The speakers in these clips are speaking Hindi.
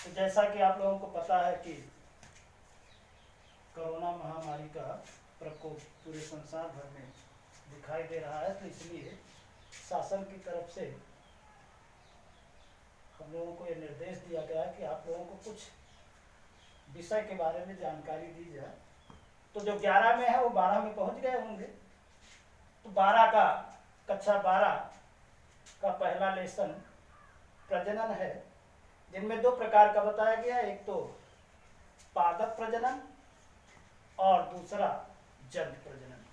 तो जैसा कि आप लोगों को पता है कि कोरोना महामारी का प्रकोप पूरे संसार भर में दिखाई दे रहा है, तो इसलिए शासन की तरफ से हम लोगों को ये निर्देश दिया गया है कि आप लोगों को कुछ विषय के बारे में जानकारी दी जाए। तो जो 11 में है वो 12 में पहुंच गए होंगे। तो 12 का कक्षा 12 का पहला लेसन प्रजनन है, जिनमें 2 प्रकार का बताया गया, एक तो पादप प्रजनन और दूसरा जंत प्रजनन।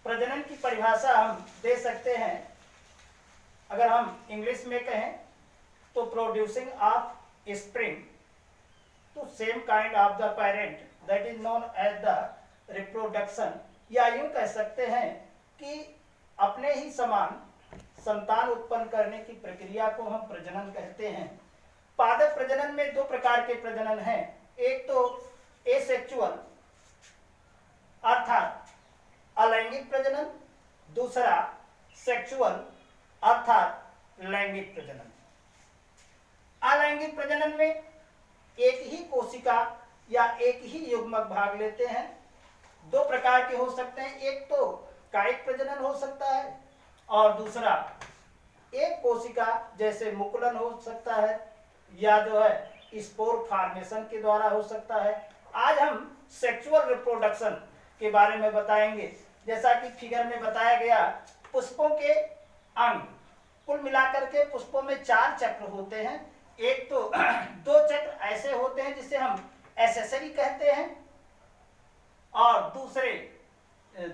प्रजनन की परिभाषा हम दे सकते हैं, अगर हम इंग्लिश में कहें तो producing offspring to same kind of the parent that is known as the reproduction, या यूं कह सकते हैं कि अपने ही समान संतान उत्पन्न करने की प्रक्रिया को हम प्रजनन कहते हैं। पादप प्रजनन में 2 प्रकार के प्रजनन हैं, एक तो एसेक्सुअल अर्थात अलैंगिक प्रजनन, दूसरा सेक्सुअल अर्थात लैंगिक प्रजनन। अलैंगिक प्रजनन में एक ही कोशिका या एक ही युग्मक भाग लेते हैं। 2 प्रकार के हो सकते हैं, एक तो कायिक प्रजनन हो सकता है और दूसरा एक कोशिका जैसे मुकुलन हो सकता है, या जो है स्पोर फॉर्मेशन के द्वारा हो सकता है। आज हम सेक्सुअल रिप्रोडक्शन के बारे में बताएंगे। जैसा कि फिगर में बताया गया, पुष्पों के अंग कुल मिलाकर के पुष्पों में 4 चक्र होते हैं। एक तो 2 चक्र ऐसे होते हैं जिसे हम एसेसरी कहते हैं, और दूसरे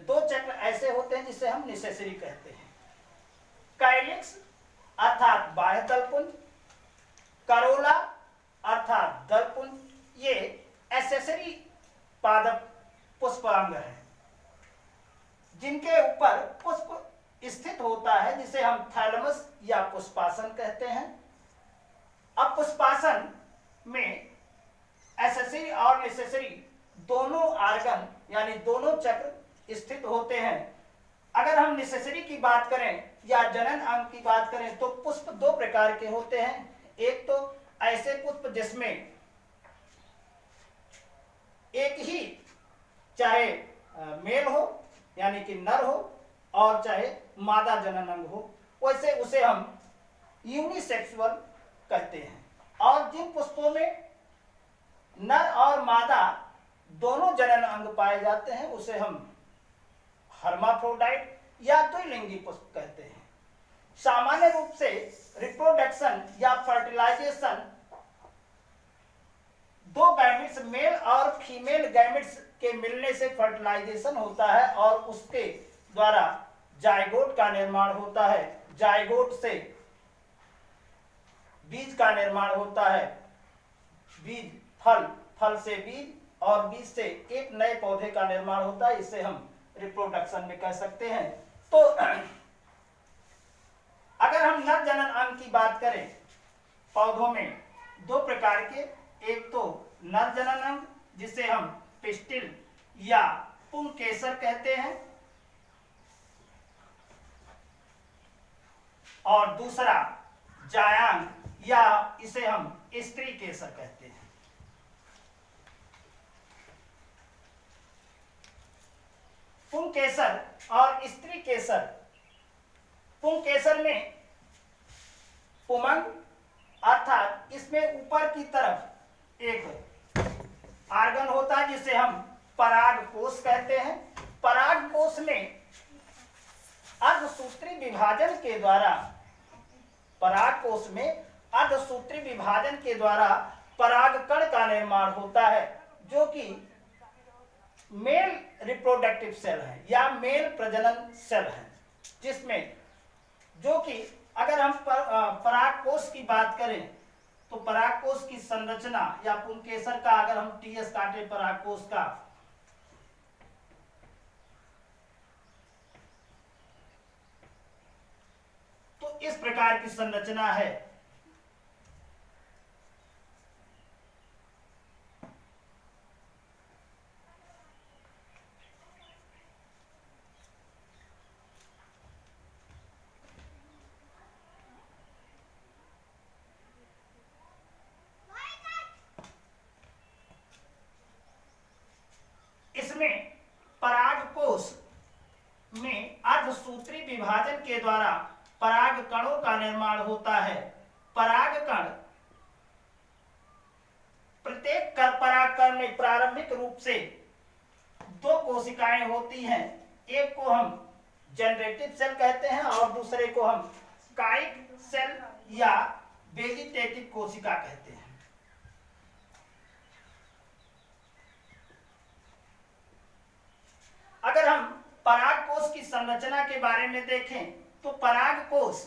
2 चक्र ऐसे होते हैं जिसे हम नेसेसरी कहते हैं। काइलिक्स अर्थात बाह्य दलपुंज, करोला अर्थात दलपुंज, ये एसेसरी पादप पुष्पांग है, जिनके ऊपर पुष्प स्थित होता है, जिसे हम थैलमस या पुष्पासन कहते हैं। अब पुष्पासन में एसेसरी और नेसेसरी दोनों आर्गन यानी दोनों चक्र स्थित होते हैं। अगर हम नेसेसरी की बात करें या जनन अंग की बात करें तो पुष्प 2 प्रकार के होते हैं, एक तो ऐसे पुष्प जिसमें एक ही चाहे मेल हो यानी कि नर हो और चाहे मादा जनन अंग हो, वैसे उसे हम यूनिसेक्सुअल कहते हैं। और जिन पुष्पों में नर और मादा दोनों जनन अंग पाए जाते हैं उसे हम हर्माफ्रोडाइट या द्विलिंगी पुष्प कहते हैं। सामान्य रूप से रिप्रोडक्शन या फर्टिलाइजेशन 2 गैमेट्स मेल और फीमेल गैमेट्स के मिलने से फर्टिलाइजेशन होता है और उसके द्वारा जायगोट का निर्माण होता है। जायगोट से बीज का निर्माण होता है, बीज फल, फल से बीज और बीज से एक नए पौधे का निर्माण होता है। इसे हम रिप्रोडक्शन में कह सकते हैं। तो अगर हम नर जनन अंग की बात करें, पौधों में 2 प्रकार के, एक तो नर जनन अंग जिसे हम पिस्टिल या पुंकेसर कहते हैं, और दूसरा जायांग या इसे हम स्त्री केसर कहते हैं। पुंकेसर और स्त्री केसर, पुंकेसर में पुमंग अर्थात इसमें ऊपर की तरफ एक आर्गन होता है जिसे हम परागकोश कहते हैं। परागकोश में अर्धसूत्री विभाजन के द्वारा, परागकोश में अर्धसूत्री विभाजन के द्वारा परागकण का निर्माण होता है, जो कि मेल रिप्रोडक्टिव सेल है या मेल प्रजनन सेल है, जिसमें जो कि अगर हम परागकोश की बात करें तो परागकोश की संरचना या पुंकेसर का अगर हम टीएस काटे परागकोश का, तो इस प्रकार की संरचना है। के द्वारा पराग कणों का निर्माण होता है। पराग कण प्रत्येक परागकण में प्रारंभिक रूप से 2 कोशिकाएं होती हैं। एक को हम जनरेटिव सेल कहते हैं और दूसरे को हम कायिक सेल या वेजिटेटिव कोशिका कहते हैं। अगर हम परागकोश की संरचना के बारे में देखें तो परागकोश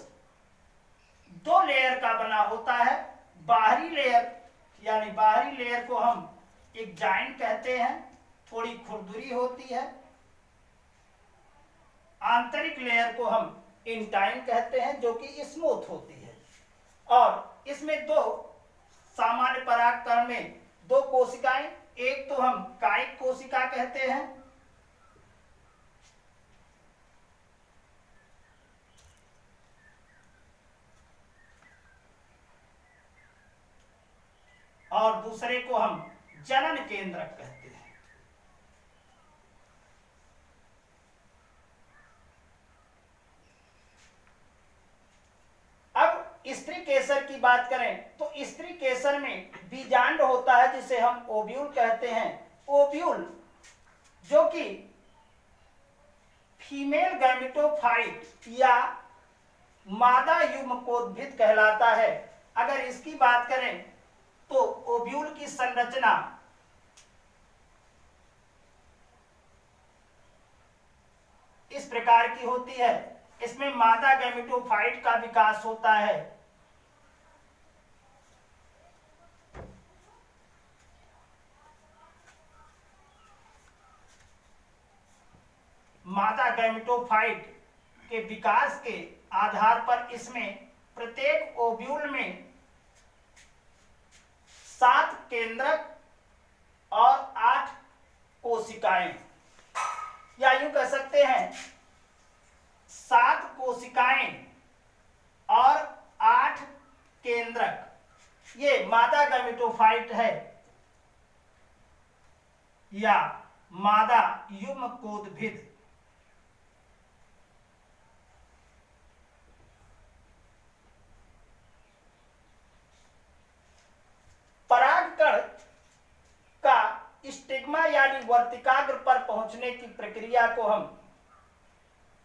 2 लेयर का बना होता है। बाहरी लेयर यानी बाहरी लेयर को हम एक जाइंट कहते हैं, थोड़ी खुरदुरी होती है। आंतरिक लेयर को हम इंटाइन कहते हैं जो कि स्मूथ होती है। और इसमें 2 सामान्य परागकण में 2 कोशिकाएं, एक तो हम कायिक कोशिका कहते हैं और दूसरे को हम जनन केंद्रक कहते हैं। अब स्त्री केसर की बात करें तो स्त्री केसर में बीजांड होता है जिसे हम ओव्यूल कहते हैं। ओव्यूल जो कि फीमेल गैमेटोफाइट या मादा युग्मकोद्भिद कहलाता है। अगर इसकी बात करें तो ओव्यूल की संरचना इस प्रकार की होती है। इसमें मादा गैमेटोफाइट का विकास होता है। मादा गैमेटोफाइट के विकास के आधार पर इसमें प्रत्येक ओव्यूल में 7 केंद्रक और 8 कोशिकाएं, या यूं कह सकते हैं 7 कोशिकाएं और 8 केंद्रक, ये मादा गैमेटोफाइट है या मादा युग्मकोद्भिद। परागकण का स्टिग्मा यानी वर्तिकाग्र पर पहुंचने की प्रक्रिया को हम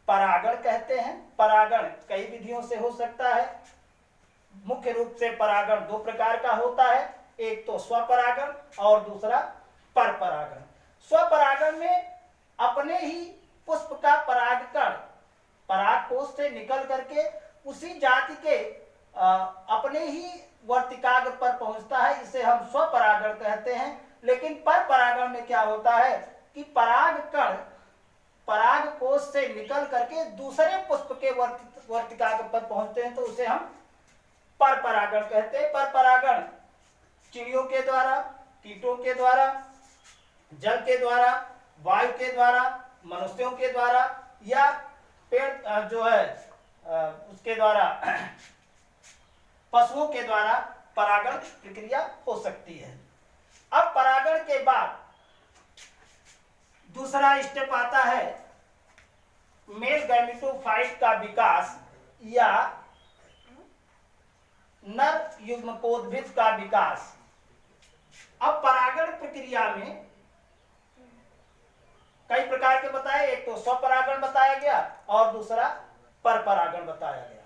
परागण कहते हैं। परागण कई विधियों से हो सकता है। मुख्य रूप से परागण 2 प्रकार का होता है, एक तो स्वपरागण और दूसरा परपरागण। स्वपरागण में अपने ही पुष्प का परागकण परागकोश से निकल करके उसी जाति के अपने ही वर्तिकाग्र पर पहुंचता है, इसे हम स्वपरागण कहते हैं। लेकिन परपरागण में क्या होता है कि परागकण परागकोश से निकल करके दूसरे पुष्प के वर्तिकाग्र पर पहुंचते हैं, तो उसे हम परपरागण कहते हैं। परपरागण चिड़ियों के द्वारा, कीटों के द्वारा, जल के द्वारा, वायु के द्वारा, मनुष्यों के द्वारा या पेड़ जो है उसके द्वारा, पशुओं के द्वारा परागण प्रक्रिया हो सकती है। अब परागण के बाद दूसरा स्टेप आता है मेल गैमेटोफाइट का विकास या नर युग्मकोद्भिद का विकास। अब परागण प्रक्रिया में कई प्रकार के बताए, एक तो स्वपरागण बताया गया और दूसरा परपरागण बताया गया।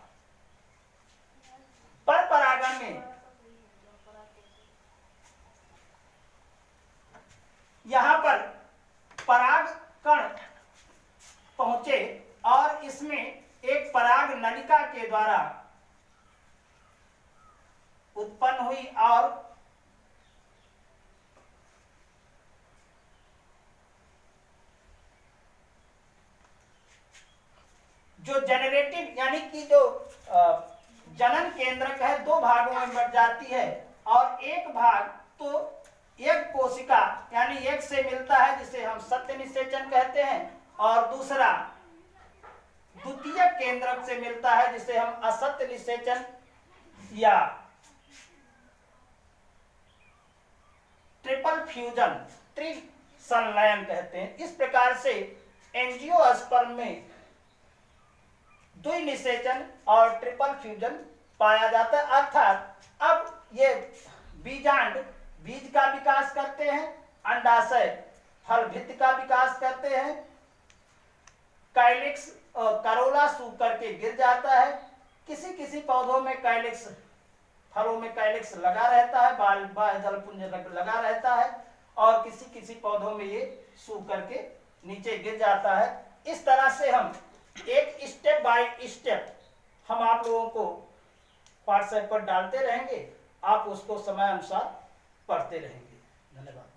परपरागण में यहां पर परागकण पहुंचे और इसमें एक पराग नलिका के द्वारा उत्पन्न हुई और जो जनरेटिव यानी कि जो जनन केंद्रक है 2 भागों में बट जाती है और एक भाग तो एक कोशिका यानी एक से मिलता है जिसे हम सत्य निषेचन कहते हैं और दूसरा द्वितीय केंद्रक से मिलता है जिसे हम असत्य निषेचन या ट्रिपल फ्यूजन त्रिसंलयन कहते हैं। इस प्रकार से एंजियोस्पर्म में द्विनिषेचन और ट्रिपल फ्यूजन पाया जाता है। अर्थात अब ये बीजांड बीज का विकास करते हैं, अंडाशय फल भित्ति का विकास करते हैं, कैलिक्स करोला सूख करके गिर जाता है। किसी किसी पौधों में कैलिक्स, फलों में कैलिक्स लगा रहता है, बाह्य दल पुंज लगा रहता है, और किसी किसी पौधों में ये सूख करके नीचे गिर जाता है। इस तरह से हम एक स्टेप बाय स्टेप हम आप लोगों को व्हाट्सएप पर डालते रहेंगे, आप उसको समय अनुसार पढ़ते रहेंगे।